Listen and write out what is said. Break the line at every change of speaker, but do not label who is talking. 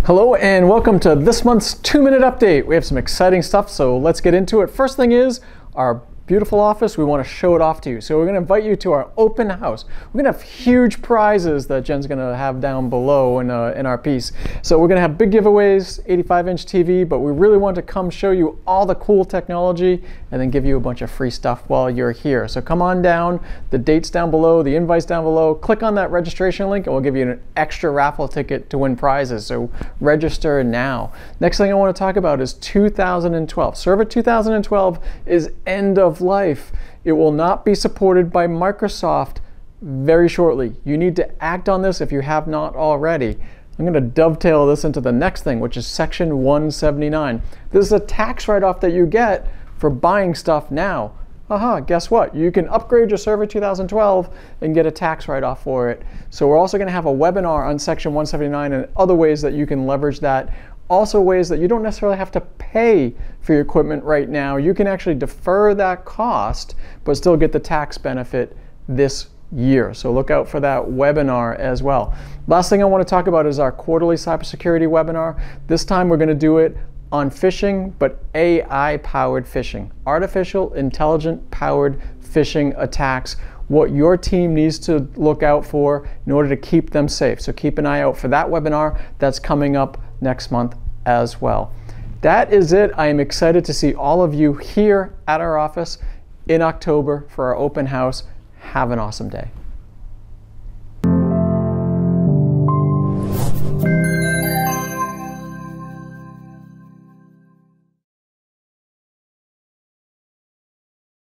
Hello and welcome to this month's 2-minute update. We have some exciting stuff, so let's get into it. First thing is our beautiful office. We want to show it off to you. So we're going to invite you to our open house. We're going to have huge prizes that Jen's going to have down below in our piece. So we're going to have big giveaways, 85-inch TV, but we really want to come show you all the cool technology and then give you a bunch of free stuff while you're here. So come on down, the date's down below, the invite's down below. Click on that registration link and we'll give you an extra raffle ticket to win prizes. So register now. Next thing I want to talk about is 2012. Server 2012 is end of life. It will not be supported by Microsoft very shortly. You need to act on this if you have not already. I'm going to dovetail this into the next thing, which is Section 179. This is a tax write-off that you get for buying stuff now. Guess what? You can upgrade your Server 2012 and get a tax write-off for it. So we're also going to have a webinar on Section 179 and other ways that you can leverage that. Also ways that you don't necessarily have to pay for your equipment right now. You can actually defer that cost, but still get the tax benefit this year. So look out for that webinar as well. Last thing I want to talk about is our quarterly cybersecurity webinar. This time we're going to do it on phishing, but AI-powered phishing. Artificial intelligent-powered phishing attacks. What your team needs to look out for in order to keep them safe. So keep an eye out for that webinar. That's coming up next month as well. That is it. I am excited to see all of you here at our office in October for our open house. Have an awesome day.